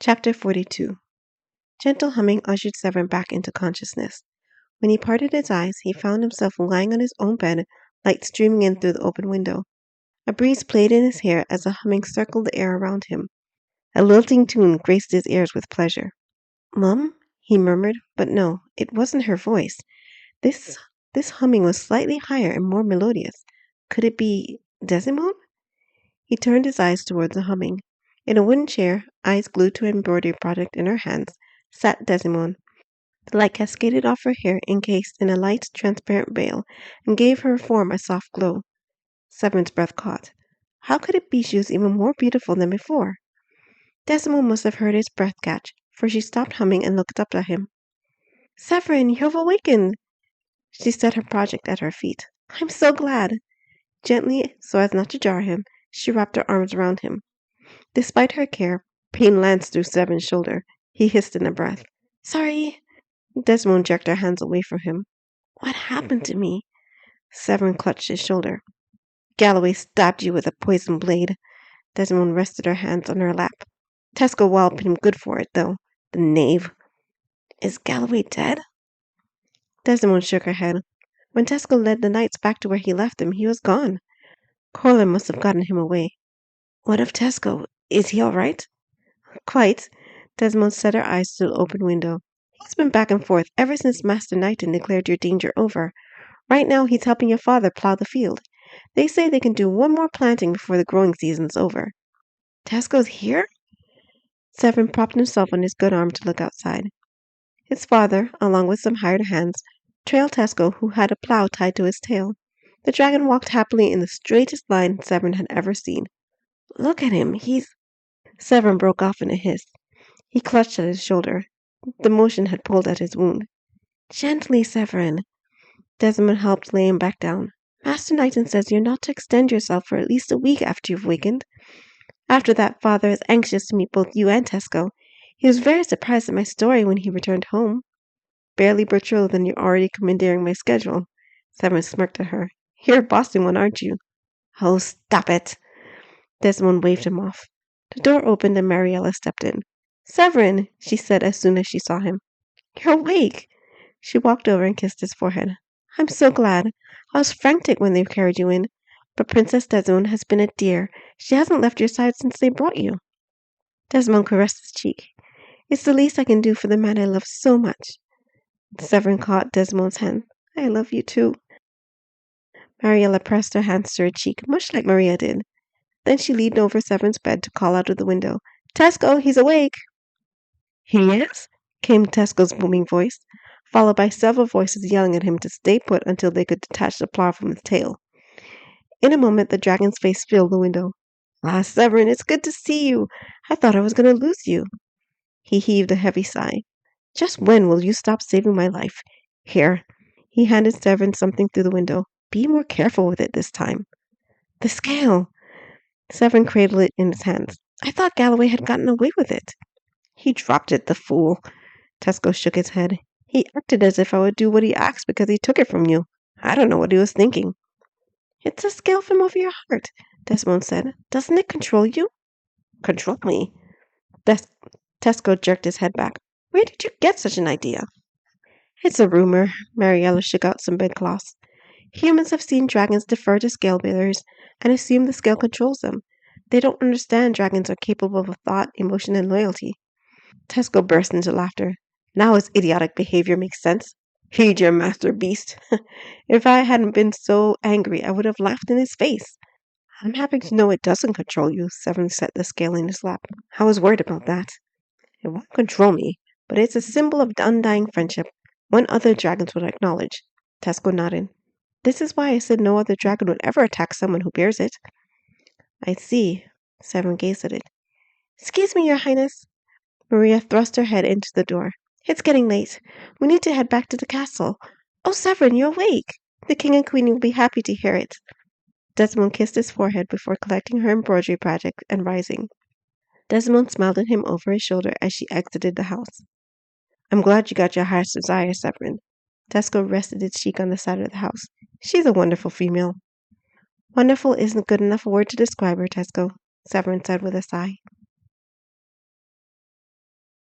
Chapter 42. Gentle humming ushered Sevrin back into consciousness. When he parted his eyes, he found himself lying on his own bed, light streaming in through the open window. A breeze played in his hair as the humming circled the air around him. A lilting tune graced his ears with pleasure. "Mum?" he murmured, but no, it wasn't her voice. This humming was slightly higher and more melodious. Could it be Desimone? He turned his eyes towards the humming. In a wooden chair, eyes glued to an embroidery project in her hands, sat Desimone. The light cascaded off her hair encased in a light, transparent veil, and gave her form a soft glow. Severin's breath caught. How could it be she was even more beautiful than before? Desimone must have heard his breath catch, for she stopped humming and looked up at him. "Sevrin, you have awakened!" She set her project at her feet. "I'm so glad!" Gently, so as not to jar him, she wrapped her arms around him. Despite her care, pain lanced through Severin's shoulder. He hissed in a breath. "Sorry!" Desimone jerked her hands away from him. "What happened to me?" Sevrin clutched his shoulder. "Galloway stabbed you with a poisoned blade." Desimone rested her hands on her lap. "Tesco walloped him good for it, though. The knave." "Is Galloway dead?" Desimone shook her head. When Tesco led the knights back to where he left them, he was gone. Corlin must have gotten him away. "What of Tesco? Is he all right?" "Quite." Desimone set her eyes to the open window. "He's been back and forth ever since Master Knighton declared your danger over. Right now he's helping your father plow the field. They say they can do one more planting before the growing season's over." "Tesco's here?" Sevrin propped himself on his good arm to look outside. His father, along with some hired hands, trailed Tesco, who had a plow tied to his tail. The dragon walked happily in the straightest line Sevrin had ever seen. "Look at him, he's—" Sevrin broke off in a hiss. He clutched at his shoulder. The motion had pulled at his wound. "Gently, Sevrin." Desimone helped lay him back down. "Master Knighton says you're not to extend yourself for at least a week after you've wakened. After that, father is anxious to meet both you and Tesco. He was very surprised at my story when he returned home." "Barely betrothed and you're already commandeering my schedule." Sevrin smirked at her. "You're a bossy one, aren't you?" "Oh, stop it." Desimone waved him off. The door opened and Mariella stepped in. "Sevrin," she said as soon as she saw him. "You're awake." She walked over and kissed his forehead. "I'm so glad. I was frantic when they carried you in. But Princess Desimone has been a dear. She hasn't left your side since they brought you." Desimone caressed his cheek. "It's the least I can do for the man I love so much." Sevrin caught Desimone's hand. "I love you too." Mariella pressed her hands to her cheek, much like Maria did. Then she leaned over Severin's bed to call out of the window, "Tesco, he's awake!" "He is?" came Tesco's booming voice, followed by several voices yelling at him to stay put until they could detach the plow from his tail. In a moment, the dragon's face filled the window. "Ah, Sevrin, it's good to see you. I thought I was going to lose you." He heaved a heavy sigh. "Just when will you stop saving my life? Here." He handed Sevrin something through the window. "Be more careful with it this time." "The scale." Sevrin cradled it in his hands. "I thought Galloway had gotten away with it." "He dropped it, the fool." Tesco shook his head. "He acted as if I would do what he asked because he took it from you. I don't know what he was thinking." "It's a scale from over your heart," Desimone said. "Doesn't it control you?" "Control me?" Tesco jerked his head back. "Where did you get such an idea?" "It's a rumor." Mariella shook out some bedcloths. "Humans have seen dragons defer to scale bearers and assume the scale controls them. They don't understand dragons are capable of thought, emotion, and loyalty." Tesco burst into laughter. "Now his idiotic behavior makes sense. Heed your master, beast." If I hadn't been so angry, I would have laughed in his face. "I'm happy to know it doesn't control you," Severn set the scale in his lap. "I was worried about that." "It won't control me, but it's a symbol of undying friendship, one other dragons would acknowledge." Tesco nodded. "This is why I said no other dragon would ever attack someone who bears it." "I see." Severn gazed at it. "Excuse me, Your Highness." Maria thrust her head into the door. "It's getting late. We need to head back to the castle. Oh, Sevrin, you're awake. The king and queen will be happy to hear it." Desimone kissed his forehead before collecting her embroidery project and rising. Desimone smiled at him over his shoulder as she exited the house. "I'm glad you got your heart's desire, Sevrin." Tesco rested his cheek on the side of the house. "She's a wonderful female." "Wonderful isn't good enough a word to describe her, Tesco," Sevrin said with a sigh.